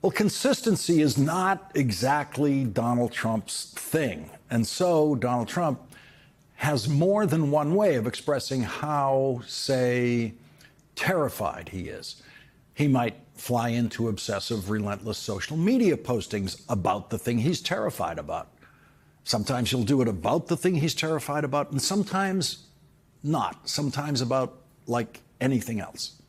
Well, consistency is not exactly Donald Trump's thing. And so Donald Trump has more than one way of expressing how, say, terrified he is. He might fly into obsessive, relentless social media postings about the thing he's terrified about. Sometimes he'll do it about the thing he's terrified about, and sometimes not. Sometimes about, like, anything else.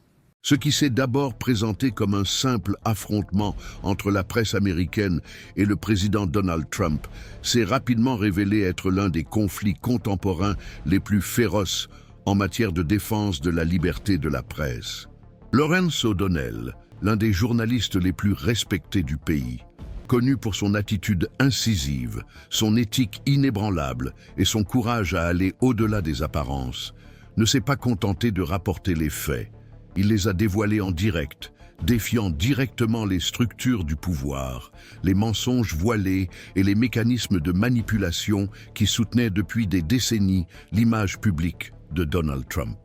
Ce qui s'est d'abord présenté comme un simple affrontement entre la presse américaine et le président Donald Trump s'est rapidement révélé être l'un des conflits contemporains les plus féroces en matière de défense de la liberté de la presse. Lawrence O'Donnell, l'un des journalistes les plus respectés du pays, connu pour son attitude incisive, son éthique inébranlable et son courage à aller au-delà des apparences, ne s'est pas contenté de rapporter les faits. Il les a dévoilés en direct, défiant directement les structures du pouvoir, les mensonges voilés et les mécanismes de manipulation qui soutenaient depuis des décennies l'image publique de Donald Trump.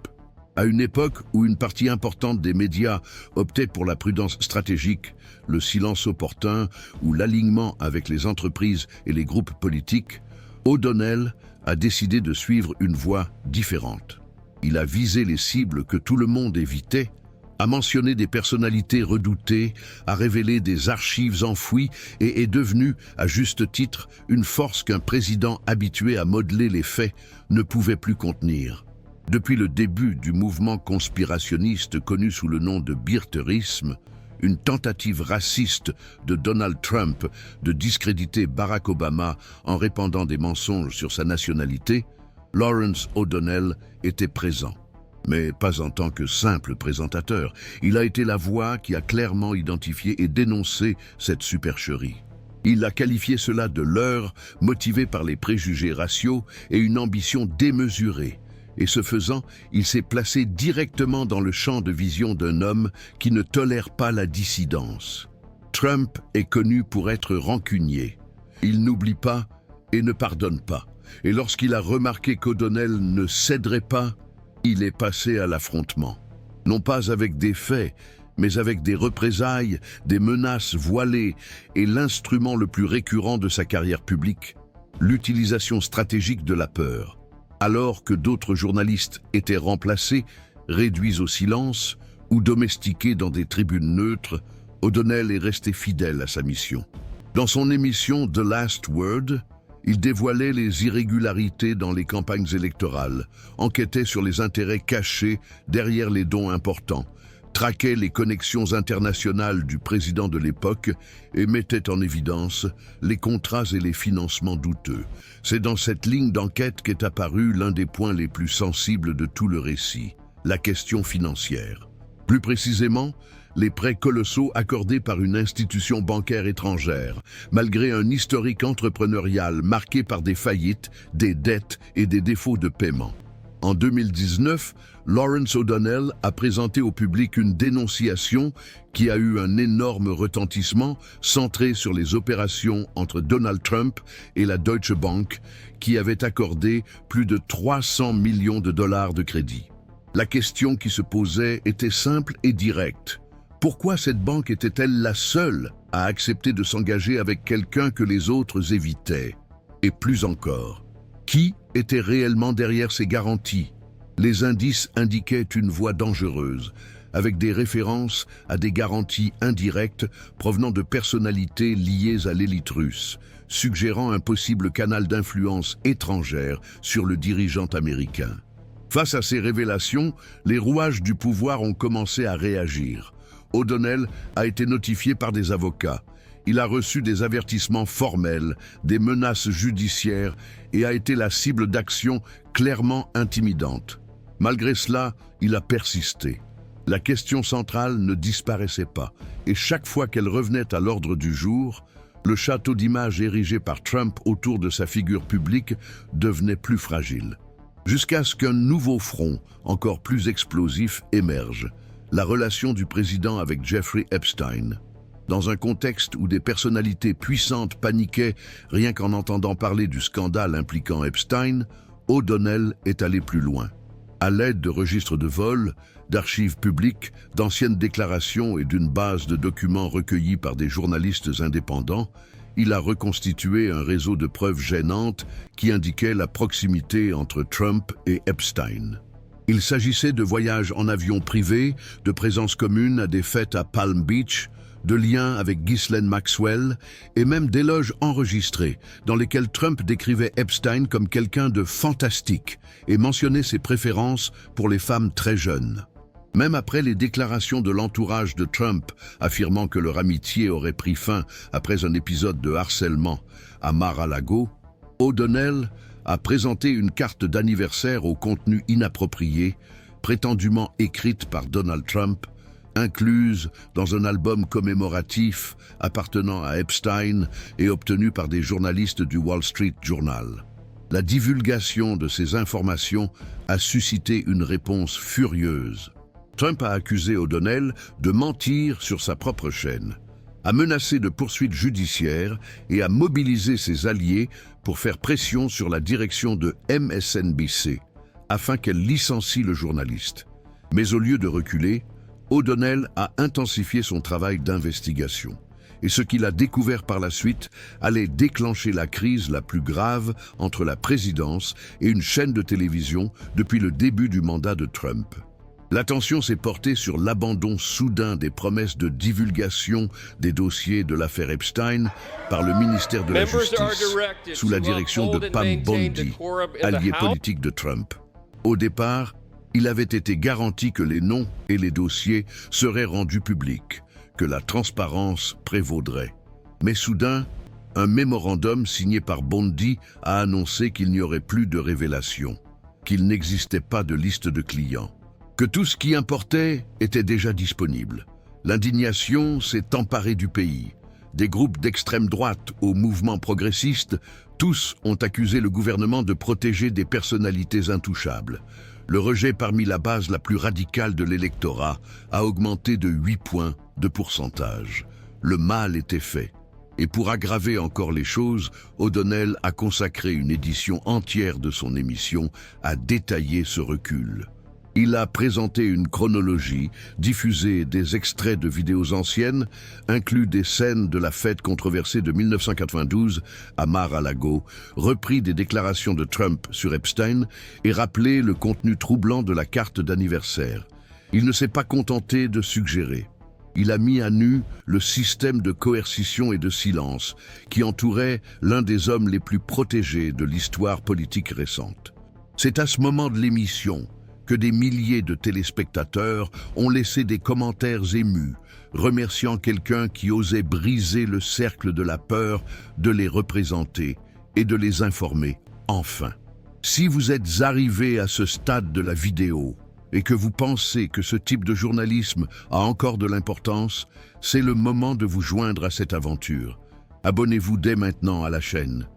À une époque où une partie importante des médias optait pour la prudence stratégique, le silence opportun ou l'alignement avec les entreprises et les groupes politiques, O'Donnell a décidé de suivre une voie différente. Il a visé les cibles que tout le monde évitait, a mentionné des personnalités redoutées, a révélé des archives enfouies et est devenu, à juste titre, une force qu'un président habitué à modeler les faits ne pouvait plus contenir. Depuis le début du mouvement conspirationniste connu sous le nom de birtherisme, une tentative raciste de Donald Trump de discréditer Barack Obama en répandant des mensonges sur sa nationalité, Lawrence O'Donnell était présent. Mais pas en tant que simple présentateur. Il a été la voix qui a clairement identifié et dénoncé cette supercherie. Il a qualifié cela de leurre, motivé par les préjugés raciaux et une ambition démesurée. Et ce faisant, il s'est placé directement dans le champ de vision d'un homme qui ne tolère pas la dissidence. Trump est connu pour être rancunier. Il n'oublie pas et ne pardonne pas. Et lorsqu'il a remarqué qu'O'Donnell ne céderait pas, il est passé à l'affrontement. Non pas avec des faits, mais avec des représailles, des menaces voilées et l'instrument le plus récurrent de sa carrière publique, l'utilisation stratégique de la peur. Alors que d'autres journalistes étaient remplacés, réduits au silence ou domestiqués dans des tribunes neutres, O'Donnell est resté fidèle à sa mission. Dans son émission The Last Word, il dévoilait les irrégularités dans les campagnes électorales, enquêtait sur les intérêts cachés derrière les dons importants, traquait les connexions internationales du président de l'époque et mettait en évidence les contrats et les financements douteux. C'est dans cette ligne d'enquête qu'est apparu l'un des points les plus sensibles de tout le récit, la question financière. Plus précisément, les prêts colossaux accordés par une institution bancaire étrangère, malgré un historique entrepreneurial marqué par des faillites, des dettes et des défauts de paiement. En 2019, Lawrence O'Donnell a présenté au public une dénonciation qui a eu un énorme retentissement centré sur les opérations entre Donald Trump et la Deutsche Bank qui avait accordé plus de 300 millions de dollars de crédit. La question qui se posait était simple et directe. Pourquoi cette banque était-elle la seule à accepter de s'engager avec quelqu'un que les autres évitaient? Et plus encore, qui était réellement derrière ces garanties? Les indices indiquaient une voie dangereuse, avec des références à des garanties indirectes provenant de personnalités liées à l'élite russe, suggérant un possible canal d'influence étrangère sur le dirigeant américain. Face à ces révélations, les rouages du pouvoir ont commencé à réagir. O'Donnell a été notifié par des avocats. Il a reçu des avertissements formels, des menaces judiciaires et a été la cible d'actions clairement intimidantes. Malgré cela, il a persisté. La question centrale ne disparaissait pas et chaque fois qu'elle revenait à l'ordre du jour, le château d'images érigé par Trump autour de sa figure publique devenait plus fragile. Jusqu'à ce qu'un nouveau front, encore plus explosif, émerge. La relation du président avec Jeffrey Epstein. Dans un contexte où des personnalités puissantes paniquaient rien qu'en entendant parler du scandale impliquant Epstein, O'Donnell est allé plus loin. À l'aide de registres de vol, d'archives publiques, d'anciennes déclarations et d'une base de documents recueillis par des journalistes indépendants, il a reconstitué un réseau de preuves gênantes qui indiquaient la proximité entre Trump et Epstein. Il s'agissait de voyages en avion privé, de présence commune à des fêtes à Palm Beach, de liens avec Ghislaine Maxwell et même d'éloges enregistrés dans lesquels Trump décrivait Epstein comme quelqu'un de fantastique et mentionnait ses préférences pour les femmes très jeunes. Même après les déclarations de l'entourage de Trump affirmant que leur amitié aurait pris fin après un épisode de harcèlement à Mar-a-Lago, O'Donnell a présenté une carte d'anniversaire au contenu inapproprié, prétendument écrite par Donald Trump, incluse dans un album commémoratif appartenant à Epstein et obtenu par des journalistes du Wall Street Journal. La divulgation de ces informations a suscité une réponse furieuse. Trump a accusé O'Donnell de mentir sur sa propre chaîne, a menacé de poursuites judiciaires et a mobilisé ses alliés pour faire pression sur la direction de MSNBC afin qu'elle licencie le journaliste. Mais au lieu de reculer, O'Donnell a intensifié son travail d'investigation. Et ce qu'il a découvert par la suite allait déclencher la crise la plus grave entre la présidence et une chaîne de télévision depuis le début du mandat de Trump. L'attention s'est portée sur l'abandon soudain des promesses de divulgation des dossiers de l'affaire Epstein par le ministère de la Justice, sous la direction de Pam Bondi, allié politique de Trump. Au départ, il avait été garanti que les noms et les dossiers seraient rendus publics, que la transparence prévaudrait. Mais soudain, un mémorandum signé par Bondi a annoncé qu'il n'y aurait plus de révélations, qu'il n'existait pas de liste de clients, que tout ce qui importait était déjà disponible. L'indignation s'est emparée du pays. Des groupes d'extrême droite au mouvement progressiste, tous ont accusé le gouvernement de protéger des personnalités intouchables. Le rejet parmi la base la plus radicale de l'électorat a augmenté de 8 points de pourcentage. Le mal était fait. Et pour aggraver encore les choses, O'Donnell a consacré une édition entière de son émission à détailler ce recul. Il a présenté une chronologie, diffusé des extraits de vidéos anciennes, inclus des scènes de la fête controversée de 1992 à Mar-a-Lago, repris des déclarations de Trump sur Epstein et rappelé le contenu troublant de la carte d'anniversaire. Il ne s'est pas contenté de suggérer. Il a mis à nu le système de coercition et de silence qui entourait l'un des hommes les plus protégés de l'histoire politique récente. C'est à ce moment de l'émission que des milliers de téléspectateurs ont laissé des commentaires émus, remerciant quelqu'un qui osait briser le cercle de la peur de les représenter et de les informer, enfin. Si vous êtes arrivé à ce stade de la vidéo et que vous pensez que ce type de journalisme a encore de l'importance, c'est le moment de vous joindre à cette aventure. Abonnez-vous dès maintenant à la chaîne.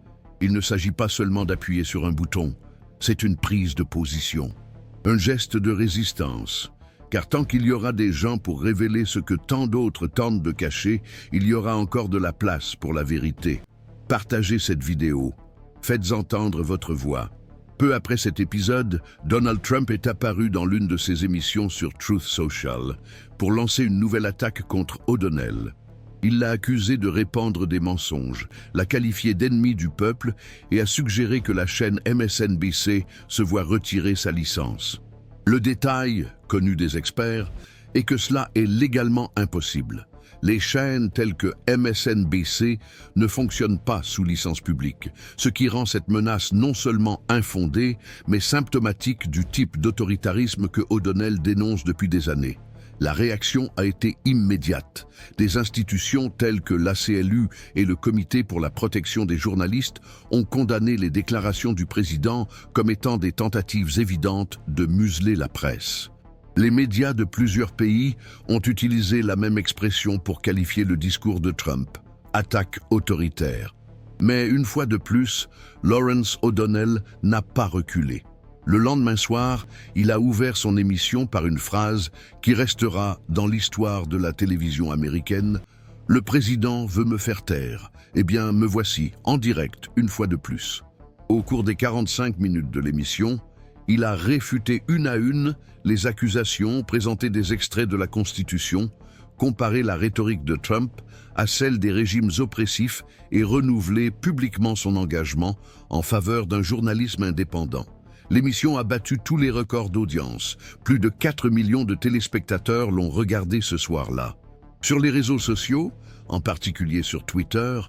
Il ne s'agit pas seulement d'appuyer sur un bouton, c'est une prise de position. Un geste de résistance, car tant qu'il y aura des gens pour révéler ce que tant d'autres tentent de cacher, il y aura encore de la place pour la vérité. Partagez cette vidéo, faites entendre votre voix. Peu après cet épisode, Donald Trump est apparu dans l'une de ses émissions sur Truth Social pour lancer une nouvelle attaque contre O'Donnell. Il l'a accusé de répandre des mensonges, l'a qualifié d'ennemi du peuple et a suggéré que la chaîne MSNBC se voit retirer sa licence. Le détail, connu des experts, est que cela est légalement impossible. Les chaînes telles que MSNBC ne fonctionnent pas sous licence publique, ce qui rend cette menace non seulement infondée, mais symptomatique du type d'autoritarisme que O'Donnell dénonce depuis des années. La réaction a été immédiate. Des institutions telles que l'ACLU et le Comité pour la protection des journalistes ont condamné les déclarations du président comme étant des tentatives évidentes de museler la presse. Les médias de plusieurs pays ont utilisé la même expression pour qualifier le discours de Trump, attaque autoritaire. Mais une fois de plus, Lawrence O'Donnell n'a pas reculé. Le lendemain soir, il a ouvert son émission par une phrase qui restera dans l'histoire de la télévision américaine. « Le président veut me faire taire. Eh bien, me voici, en direct, une fois de plus. » Au cours des 45 minutes de l'émission, Il a réfuté une à une les accusations, présenté des extraits de la Constitution, comparé la rhétorique de Trump à celle des régimes oppressifs et renouvelé publiquement son engagement en faveur d'un journalisme indépendant. L'émission a battu tous les records d'audience. Plus de 4 millions de téléspectateurs l'ont regardé ce soir-là. Sur les réseaux sociaux, en particulier sur Twitter,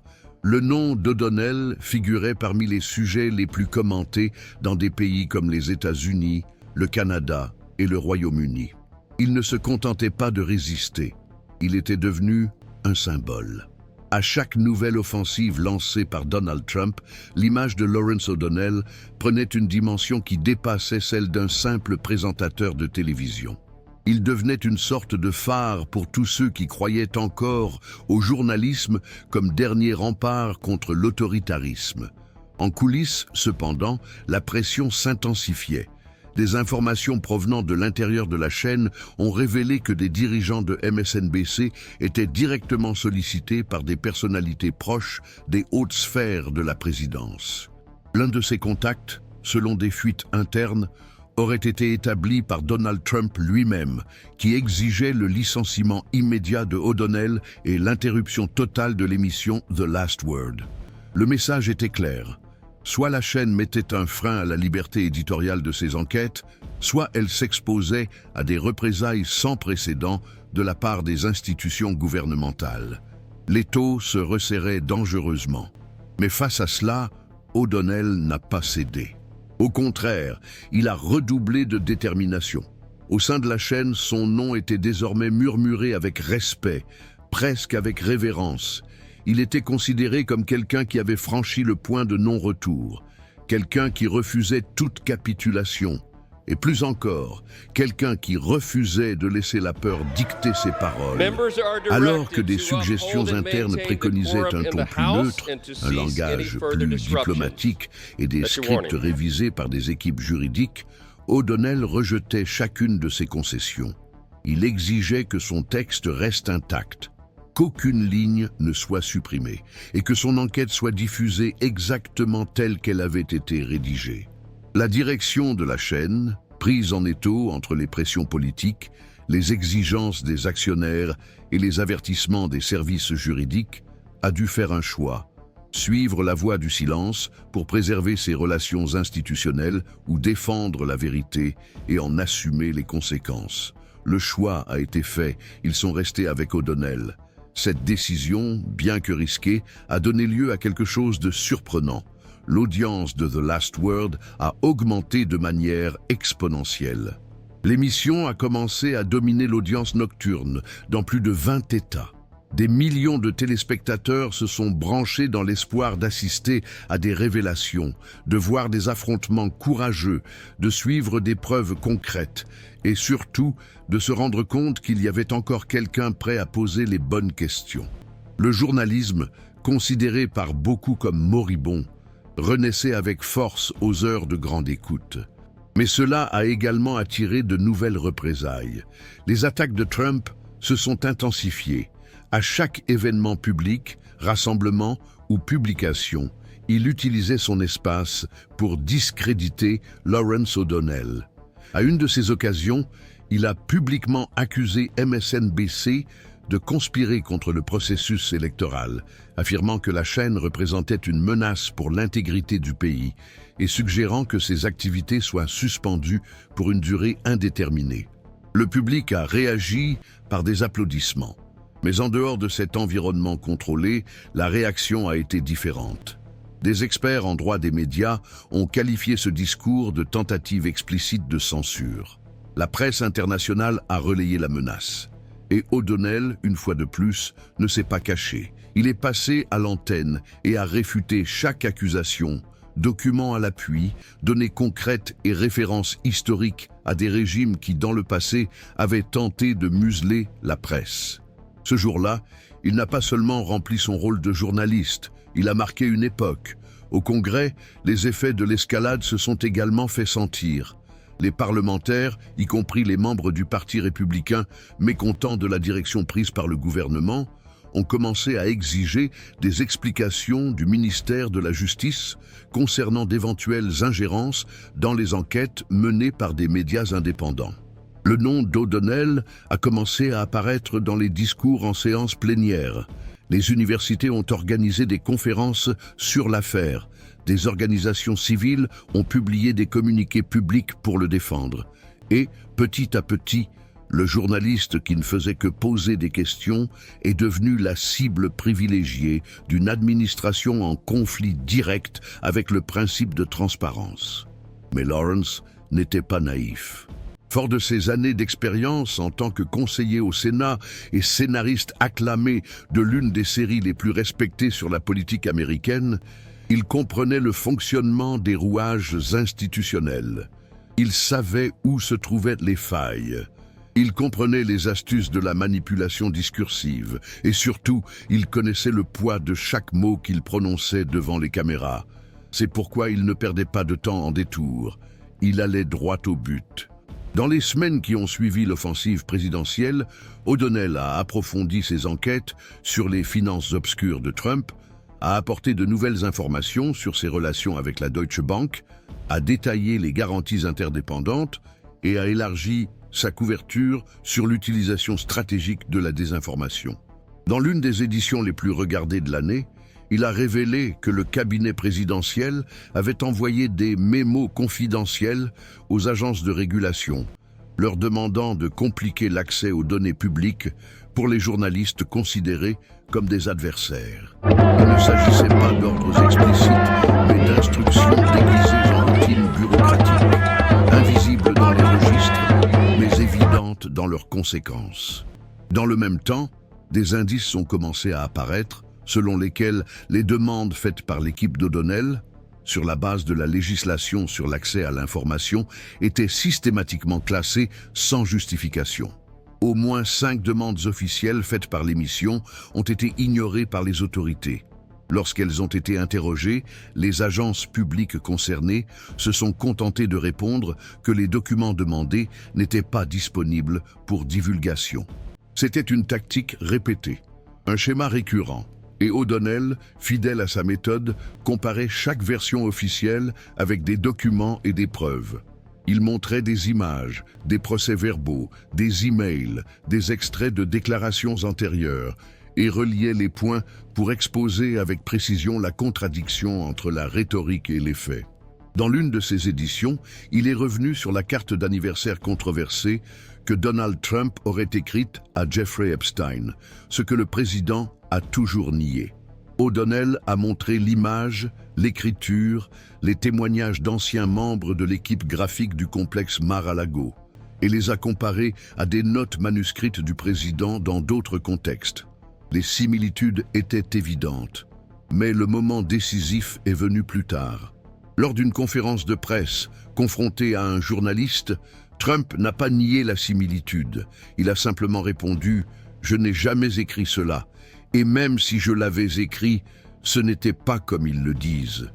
le nom d'O'Donnell figurait parmi les sujets les plus commentés dans des pays comme les États-Unis, le Canada et le Royaume-Uni. Il ne se contentait pas de résister. Il était devenu un symbole. À chaque nouvelle offensive lancée par Donald Trump, l'image de Lawrence O'Donnell prenait une dimension qui dépassait celle d'un simple présentateur de télévision. Il devenait une sorte de phare pour tous ceux qui croyaient encore au journalisme comme dernier rempart contre l'autoritarisme. En coulisses, cependant, la pression s'intensifiait. Des informations provenant de l'intérieur de la chaîne ont révélé que des dirigeants de MSNBC étaient directement sollicités par des personnalités proches des hautes sphères de la présidence. L'un de ces contacts, selon des fuites internes, aurait été établi par Donald Trump lui-même, qui exigeait le licenciement immédiat de O'Donnell et l'interruption totale de l'émission The Last Word. Le message était clair. Soit la chaîne mettait un frein à la liberté éditoriale de ses enquêtes, soit elle s'exposait à des représailles sans précédent de la part des institutions gouvernementales. L'étau se resserrait dangereusement. Mais face à cela, O'Donnell n'a pas cédé. Au contraire, il a redoublé de détermination. Au sein de la chaîne, son nom était désormais murmuré avec respect, presque avec révérence. Il était considéré comme quelqu'un qui avait franchi le point de non-retour, quelqu'un qui refusait toute capitulation, et plus encore, quelqu'un qui refusait de laisser la peur dicter ses paroles. Alors que des suggestions internes préconisaient un ton plus neutre, un langage plus diplomatique et des scripts révisés par des équipes juridiques, O'Donnell rejetait chacune de ces concessions. Il exigeait que son texte reste intact, qu'aucune ligne ne soit supprimée et que son enquête soit diffusée exactement telle qu'elle avait été rédigée. La direction de la chaîne, prise en étau entre les pressions politiques, les exigences des actionnaires et les avertissements des services juridiques, a dû faire un choix: suivre la voie du silence pour préserver ses relations institutionnelles ou défendre la vérité et en assumer les conséquences. Le choix a été fait, ils sont restés avec O'Donnell. Cette décision, bien que risquée, a donné lieu à quelque chose de surprenant. L'audience de The Last Word a augmenté de manière exponentielle. L'émission a commencé à dominer l'audience nocturne dans plus de 20 États. Des millions de téléspectateurs se sont branchés dans l'espoir d'assister à des révélations, de voir des affrontements courageux, de suivre des preuves concrètes et surtout de se rendre compte qu'il y avait encore quelqu'un prêt à poser les bonnes questions. Le journalisme, considéré par beaucoup comme moribond, renaissait avec force aux heures de grande écoute. Mais cela a également attiré de nouvelles représailles. Les attaques de Trump se sont intensifiées. À chaque événement public, rassemblement ou publication, il utilisait son espace pour discréditer Lawrence O'Donnell. À une de ces occasions, il a publiquement accusé MSNBC de conspirer contre le processus électoral, affirmant que la chaîne représentait une menace pour l'intégrité du pays et suggérant que ses activités soient suspendues pour une durée indéterminée. Le public a réagi par des applaudissements. Mais en dehors de cet environnement contrôlé, la réaction a été différente. Des experts en droit des médias ont qualifié ce discours de tentative explicite de censure. La presse internationale a relayé la menace. Et O'Donnell, une fois de plus, ne s'est pas caché. Il est passé à l'antenne et a réfuté chaque accusation, documents à l'appui, données concrètes et références historiques à des régimes qui, dans le passé, avaient tenté de museler la presse. Ce jour-là, il n'a pas seulement rempli son rôle de journaliste, il a marqué une époque. Au Congrès, les effets de l'escalade se sont également fait sentir. Les parlementaires, y compris les membres du Parti républicain, mécontents de la direction prise par le gouvernement, ont commencé à exiger des explications du ministère de la Justice concernant d'éventuelles ingérences dans les enquêtes menées par des médias indépendants. Le nom d'O'Donnell a commencé à apparaître dans les discours en séance plénière. Les universités ont organisé des conférences sur l'affaire. Des organisations civiles ont publié des communiqués publics pour le défendre. Et, petit à petit, le journaliste qui ne faisait que poser des questions est devenu la cible privilégiée d'une administration en conflit direct avec le principe de transparence. Mais Lawrence n'était pas naïf. Fort de ses années d'expérience en tant que conseiller au Sénat et scénariste acclamé de l'une des séries les plus respectées sur la politique américaine, il comprenait le fonctionnement des rouages institutionnels. Il savait où se trouvaient les failles. Il comprenait les astuces de la manipulation discursive et surtout, il connaissait le poids de chaque mot qu'il prononçait devant les caméras. C'est pourquoi il ne perdait pas de temps en détours. Il allait droit au but. Dans les semaines qui ont suivi l'offensive présidentielle, O'Donnell a approfondi ses enquêtes sur les finances obscures de Trump, a apporté de nouvelles informations sur ses relations avec la Deutsche Bank, a détaillé les garanties interdépendantes et a élargi sa couverture sur l'utilisation stratégique de la désinformation. Dans l'une des éditions les plus regardées de l'année, il a révélé que le cabinet présidentiel avait envoyé des mémos confidentiels aux agences de régulation, leur demandant de compliquer l'accès aux données publiques pour les journalistes considérés comme des adversaires. Il ne s'agissait pas d'ordres explicites, mais d'instructions déguisées en routine bureaucratique, invisibles dans les registres, mais évidentes dans leurs conséquences. Dans le même temps, des indices ont commencé à apparaître selon lesquels les demandes faites par l'équipe d'O'Donnell, sur la base de la législation sur l'accès à l'information, étaient systématiquement classées sans justification. Au moins 5 demandes officielles faites par l'émission ont été ignorées par les autorités. Lorsqu'elles ont été interrogées, les agences publiques concernées se sont contentées de répondre que les documents demandés n'étaient pas disponibles pour divulgation. C'était une tactique répétée, un schéma récurrent. Et O'Donnell, fidèle à sa méthode, comparait chaque version officielle avec des documents et des preuves. Il montrait des images, des procès-verbaux, des emails, des extraits de déclarations antérieures et reliait les points pour exposer avec précision la contradiction entre la rhétorique et les faits. Dans l'une de ses éditions, il est revenu sur la carte d'anniversaire controversée que Donald Trump aurait écrite à Jeffrey Epstein, ce que le président a toujours nié. O'Donnell a montré l'image, l'écriture, les témoignages d'anciens membres de l'équipe graphique du complexe Mar-a-Lago et les a comparés à des notes manuscrites du président dans d'autres contextes. Les similitudes étaient évidentes, mais le moment décisif est venu plus tard. Lors d'une conférence de presse, confronté à un journaliste, Trump n'a pas nié la similitude. Il a simplement répondu « Je n'ai jamais écrit cela. Et même si je l'avais écrit, ce n'était pas comme ils le disent.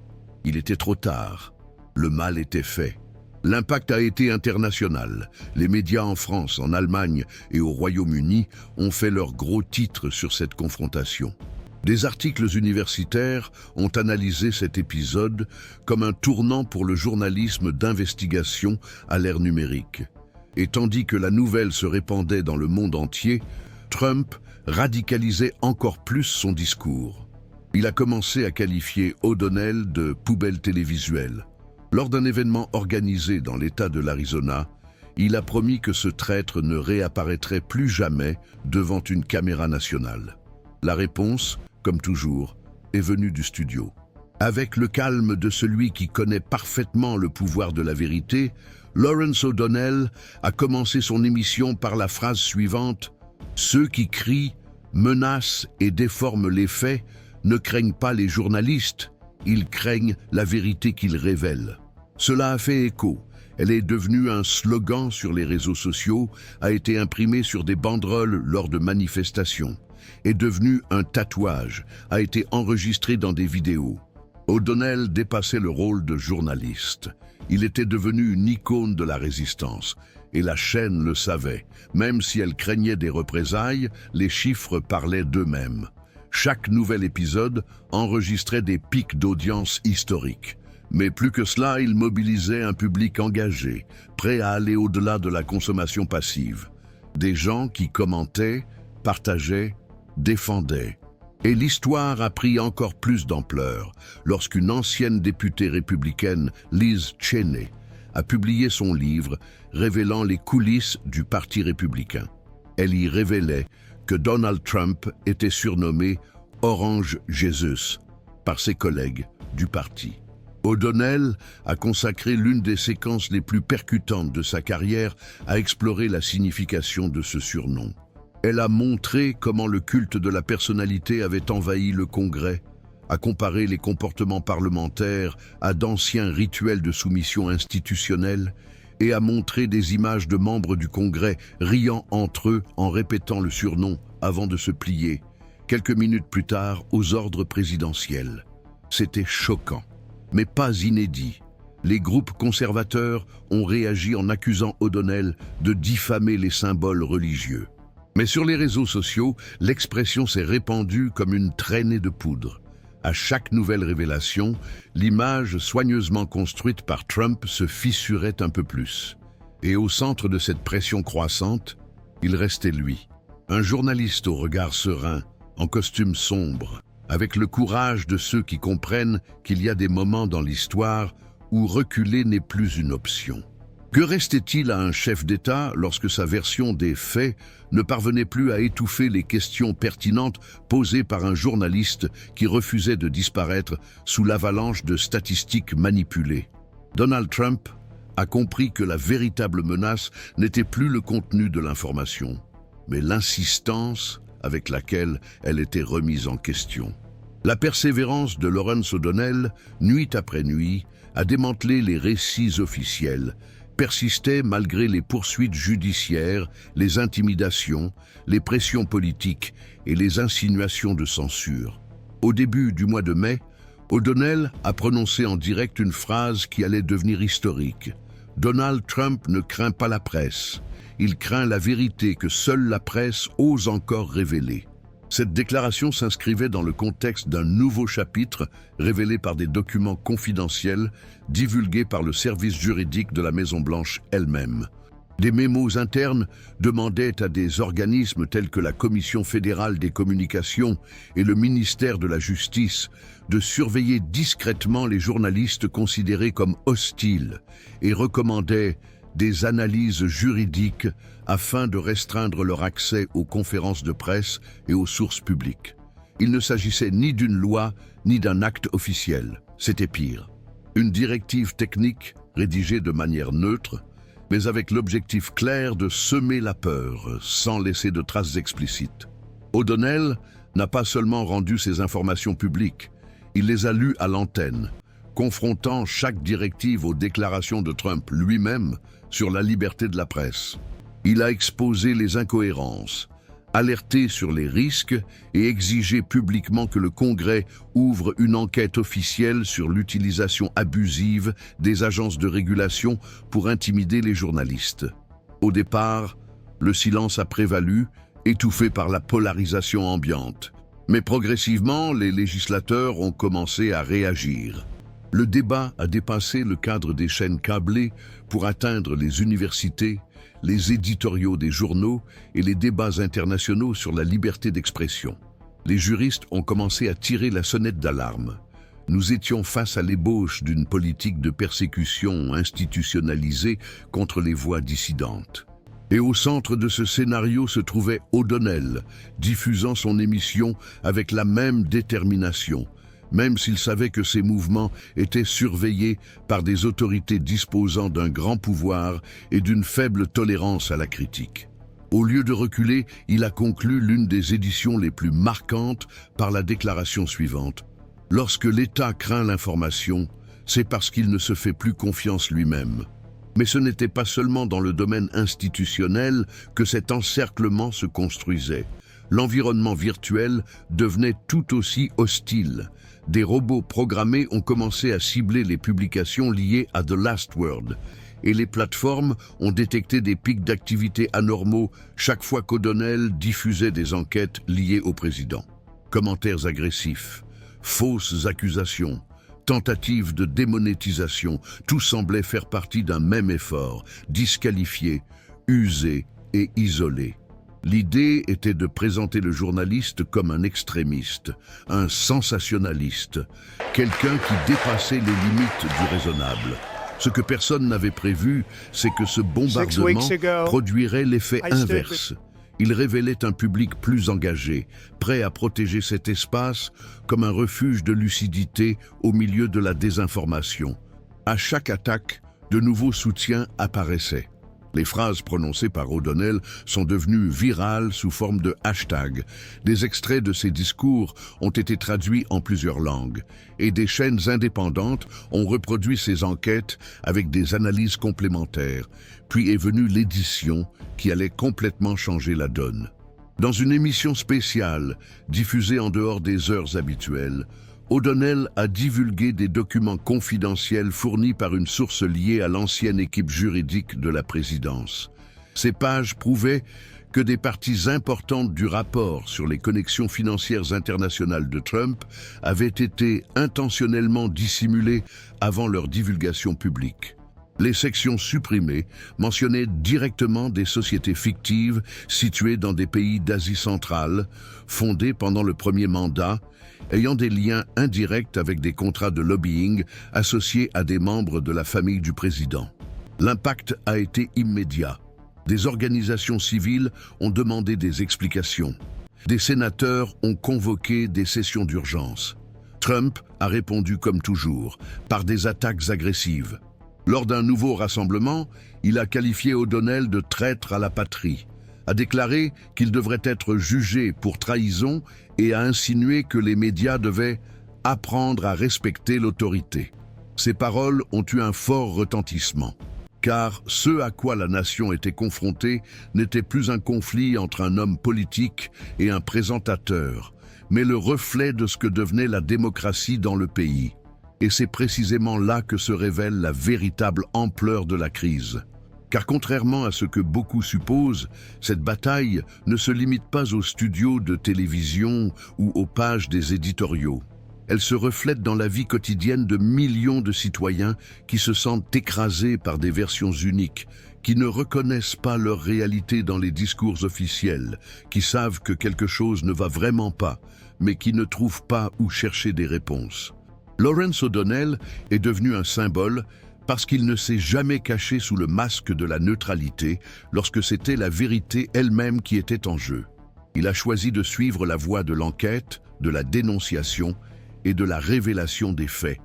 Il était trop tard. Le mal était fait. » L'impact a été international. Les médias en France, en Allemagne et au Royaume-Uni ont fait leurs gros titres sur cette confrontation. Des articles universitaires ont analysé cet épisode comme un tournant pour le journalisme d'investigation à l'ère numérique. Et tandis que la nouvelle se répandait dans le monde entier, Trump radicalisait encore plus son discours. Il a commencé à qualifier O'Donnell de poubelle télévisuelle. Lors d'un événement organisé dans l'État de l'Arizona, il a promis que ce traître ne réapparaîtrait plus jamais devant une caméra nationale. La réponse, comme toujours, est venue du studio. Avec le calme de celui qui connaît parfaitement le pouvoir de la vérité, Lawrence O'Donnell a commencé son émission par la phrase suivante « Ceux qui crient, menacent et déforment les faits ne craignent pas les journalistes, ils craignent la vérité qu'ils révèlent. » Cela a fait écho. Elle est devenue un slogan sur les réseaux sociaux, a été imprimée sur des banderoles lors de manifestations, est devenue un tatouage, a été enregistrée dans des vidéos. O'Donnell dépassait le rôle de journaliste. Il était devenu une icône de la résistance. Et la chaîne le savait. Même si elle craignait des représailles, les chiffres parlaient d'eux-mêmes. Chaque nouvel épisode enregistrait des pics d'audience historiques. Mais plus que cela, il mobilisait un public engagé, prêt à aller au-delà de la consommation passive. Des gens qui commentaient, partageaient, défendaient. Et l'histoire a pris encore plus d'ampleur lorsqu'une ancienne députée républicaine, Liz Cheney, a publié son livre révélant les coulisses du Parti républicain. Elle y révélait que Donald Trump était surnommé « Orange Jesus » par ses collègues du parti. O'Donnell a consacré l'une des séquences les plus percutantes de sa carrière à explorer la signification de ce surnom. Elle a montré comment le culte de la personnalité avait envahi le Congrès, a comparé les comportements parlementaires à d'anciens rituels de soumission institutionnelle et a montré des images de membres du Congrès riant entre eux en répétant le surnom avant de se plier, quelques minutes plus tard, aux ordres présidentiels. C'était choquant, mais pas inédit. Les groupes conservateurs ont réagi en accusant O'Donnell de diffamer les symboles religieux. Mais sur les réseaux sociaux, l'expression s'est répandue comme une traînée de poudre. À chaque nouvelle révélation, l'image soigneusement construite par Trump se fissurait un peu plus. Et au centre de cette pression croissante, il restait lui, un journaliste au regard serein, en costume sombre, avec le courage de ceux qui comprennent qu'il y a des moments dans l'histoire où reculer n'est plus une option. Que restait-il à un chef d'État lorsque sa version des faits ne parvenait plus à étouffer les questions pertinentes posées par un journaliste qui refusait de disparaître sous l'avalanche de statistiques manipulées? Donald Trump a compris que la véritable menace n'était plus le contenu de l'information, mais l'insistance avec laquelle elle était remise en question. La persévérance de Lawrence O'Donnell, nuit après nuit, a démantelé les récits officiels, persistait malgré les poursuites judiciaires, les intimidations, les pressions politiques et les insinuations de censure. Au début du mois de mai, O'Donnell a prononcé en direct une phrase qui allait devenir historique. « Donald Trump ne craint pas la presse. Il craint la vérité que seule la presse ose encore révéler. » Cette déclaration s'inscrivait dans le contexte d'un nouveau chapitre révélé par des documents confidentiels divulgués par le service juridique de la Maison-Blanche elle-même. Des mémos internes demandaient à des organismes tels que la Commission fédérale des communications et le ministère de la Justice de surveiller discrètement les journalistes considérés comme hostiles et recommandaient des analyses juridiques afin de restreindre leur accès aux conférences de presse et aux sources publiques. Il ne s'agissait ni d'une loi ni d'un acte officiel, c'était pire. Une directive technique rédigée de manière neutre, mais avec l'objectif clair de semer la peur sans laisser de traces explicites. O'Donnell n'a pas seulement rendu ces informations publiques, il les a lues à l'antenne, confrontant chaque directive aux déclarations de Trump lui-même sur la liberté de la presse. Il a exposé les incohérences, alerté sur les risques et exigé publiquement que le Congrès ouvre une enquête officielle sur l'utilisation abusive des agences de régulation pour intimider les journalistes. Au départ, le silence a prévalu, étouffé par la polarisation ambiante. Mais progressivement, les législateurs ont commencé à réagir. Le débat a dépassé le cadre des chaînes câblées pour atteindre les universités, les éditoriaux des journaux et les débats internationaux sur la liberté d'expression. Les juristes ont commencé à tirer la sonnette d'alarme. Nous étions face à l'ébauche d'une politique de persécution institutionnalisée contre les voix dissidentes. Et au centre de ce scénario se trouvait O'Donnell, diffusant son émission avec la même détermination, même s'il savait que ces mouvements étaient surveillés par des autorités disposant d'un grand pouvoir et d'une faible tolérance à la critique. Au lieu de reculer, il a conclu l'une des éditions les plus marquantes par la déclaration suivante. « Lorsque l'État craint l'information, c'est parce qu'il ne se fait plus confiance lui-même. » Mais ce n'était pas seulement dans le domaine institutionnel que cet encerclement se construisait. L'environnement virtuel devenait tout aussi hostile. Des robots programmés ont commencé à cibler les publications liées à The Last Word et les plateformes ont détecté des pics d'activité anormaux chaque fois qu'O'Donnell diffusait des enquêtes liées au président. Commentaires agressifs, fausses accusations, tentatives de démonétisation, tout semblait faire partie d'un même effort, disqualifié, usé et isolé. L'idée était de présenter le journaliste comme un extrémiste, un sensationnaliste, quelqu'un qui dépassait les limites du raisonnable. Ce que personne n'avait prévu, c'est que ce bombardement produirait l'effet inverse. Il révélait un public plus engagé, prêt à protéger cet espace comme un refuge de lucidité au milieu de la désinformation. À chaque attaque, de nouveaux soutiens apparaissaient. Les phrases prononcées par O'Donnell sont devenues virales sous forme de hashtags. Des extraits de ses discours ont été traduits en plusieurs langues et des chaînes indépendantes ont reproduit ces enquêtes avec des analyses complémentaires. Puis est venue l'édition qui allait complètement changer la donne. Dans une émission spéciale, diffusée en dehors des heures habituelles, O'Donnell a divulgué des documents confidentiels fournis par une source liée à l'ancienne équipe juridique de la présidence. Ces pages prouvaient que des parties importantes du rapport sur les connexions financières internationales de Trump avaient été intentionnellement dissimulées avant leur divulgation publique. Les sections supprimées mentionnaient directement des sociétés fictives situées dans des pays d'Asie centrale, fondées pendant le premier mandat, ayant des liens indirects avec des contrats de lobbying associés à des membres de la famille du président. L'impact a été immédiat. Des organisations civiles ont demandé des explications. Des sénateurs ont convoqué des sessions d'urgence. Trump a répondu comme toujours, par des attaques agressives. Lors d'un nouveau rassemblement, il a qualifié O'Donnell de traître à la patrie, a déclaré qu'il devrait être jugé pour trahison et a insinué que les médias devaient apprendre à respecter l'autorité. Ces paroles ont eu un fort retentissement, car ce à quoi la nation était confrontée n'était plus un conflit entre un homme politique et un présentateur, mais le reflet de ce que devenait la démocratie dans le pays. Et c'est précisément là que se révèle la véritable ampleur de la crise. Car contrairement à ce que beaucoup supposent, cette bataille ne se limite pas aux studios de télévision ou aux pages des éditoriaux. Elle se reflète dans la vie quotidienne de millions de citoyens qui se sentent écrasés par des versions uniques, qui ne reconnaissent pas leur réalité dans les discours officiels, qui savent que quelque chose ne va vraiment pas, mais qui ne trouvent pas où chercher des réponses. Lawrence O'Donnell est devenu un symbole parce qu'il ne s'est jamais caché sous le masque de la neutralité lorsque c'était la vérité elle-même qui était en jeu. Il a choisi de suivre la voie de l'enquête, de la dénonciation et de la révélation des faits,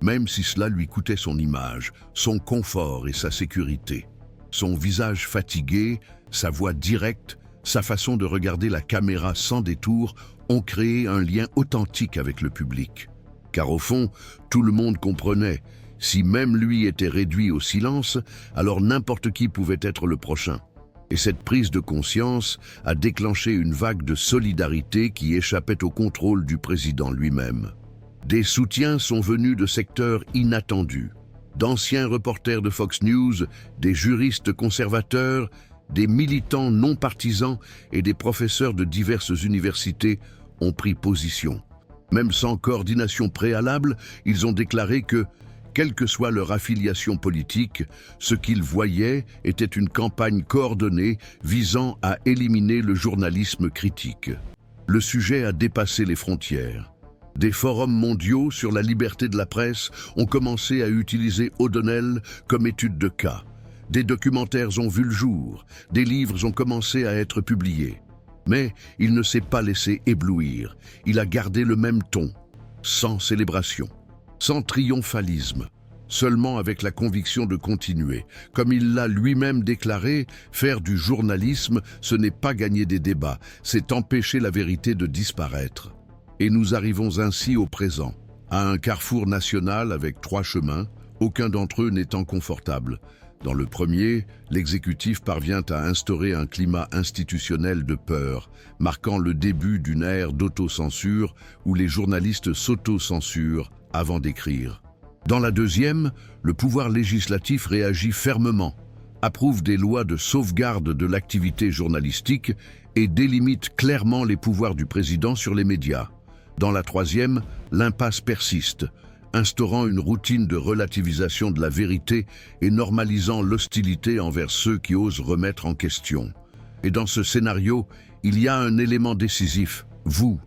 même si cela lui coûtait son image, son confort et sa sécurité. Son visage fatigué, sa voix directe, sa façon de regarder la caméra sans détour ont créé un lien authentique avec le public. Car au fond, tout le monde comprenait. Si même lui était réduit au silence, alors n'importe qui pouvait être le prochain. Et cette prise de conscience a déclenché une vague de solidarité qui échappait au contrôle du président lui-même. Des soutiens sont venus de secteurs inattendus. D'anciens reporters de Fox News, des juristes conservateurs, des militants non partisans et des professeurs de diverses universités ont pris position. Même sans coordination préalable, ils ont déclaré que, quelle que soit leur affiliation politique, ce qu'ils voyaient était une campagne coordonnée visant à éliminer le journalisme critique. Le sujet a dépassé les frontières. Des forums mondiaux sur la liberté de la presse ont commencé à utiliser O'Donnell comme étude de cas. Des documentaires ont vu le jour, des livres ont commencé à être publiés. Mais il ne s'est pas laissé éblouir. Il a gardé le même ton, sans célébration, sans triomphalisme, seulement avec la conviction de continuer. Comme il l'a lui-même déclaré, faire du journalisme, ce n'est pas gagner des débats, c'est empêcher la vérité de disparaître. Et nous arrivons ainsi au présent, à un carrefour national avec 3 chemins, aucun d'entre eux n'étant confortable. Dans le premier, l'exécutif parvient à instaurer un climat institutionnel de peur, marquant le début d'une ère d'autocensure où les journalistes s'autocensurent avant d'écrire. Dans la deuxième, le pouvoir législatif réagit fermement, approuve des lois de sauvegarde de l'activité journalistique et délimite clairement les pouvoirs du président sur les médias. Dans la troisième, l'impasse persiste, instaurant une routine de relativisation de la vérité et normalisant l'hostilité envers ceux qui osent remettre en question. Et dans ce scénario, il y a un élément décisif, vous.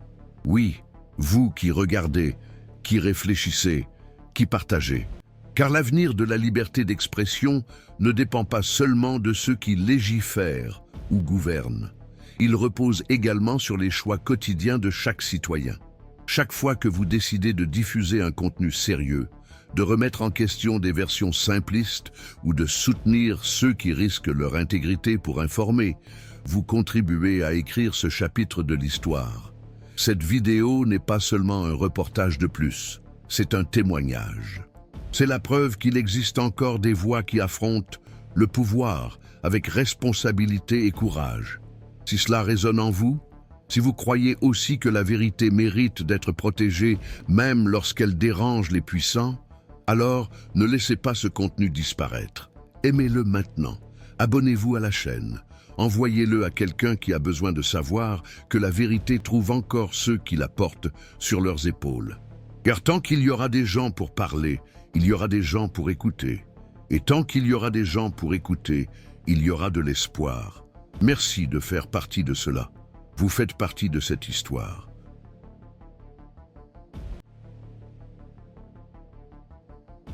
Oui, vous qui regardez, qui réfléchissez, qui partagez. Car l'avenir de la liberté d'expression ne dépend pas seulement de ceux qui légifèrent ou gouvernent. Il repose également sur les choix quotidiens de chaque citoyen. Chaque fois que vous décidez de diffuser un contenu sérieux, de remettre en question des versions simplistes ou de soutenir ceux qui risquent leur intégrité pour informer, vous contribuez à écrire ce chapitre de l'histoire. Cette vidéo n'est pas seulement un reportage de plus, c'est un témoignage. C'est la preuve qu'il existe encore des voix qui affrontent le pouvoir avec responsabilité et courage. Si cela résonne en vous, si vous croyez aussi que la vérité mérite d'être protégée même lorsqu'elle dérange les puissants, alors ne laissez pas ce contenu disparaître. Aimez-le maintenant, abonnez-vous à la chaîne, envoyez-le à quelqu'un qui a besoin de savoir que la vérité trouve encore ceux qui la portent sur leurs épaules. Car tant qu'il y aura des gens pour parler, il y aura des gens pour écouter. Et tant qu'il y aura des gens pour écouter, il y aura de l'espoir. Merci de faire partie de cela. Vous faites partie de cette histoire.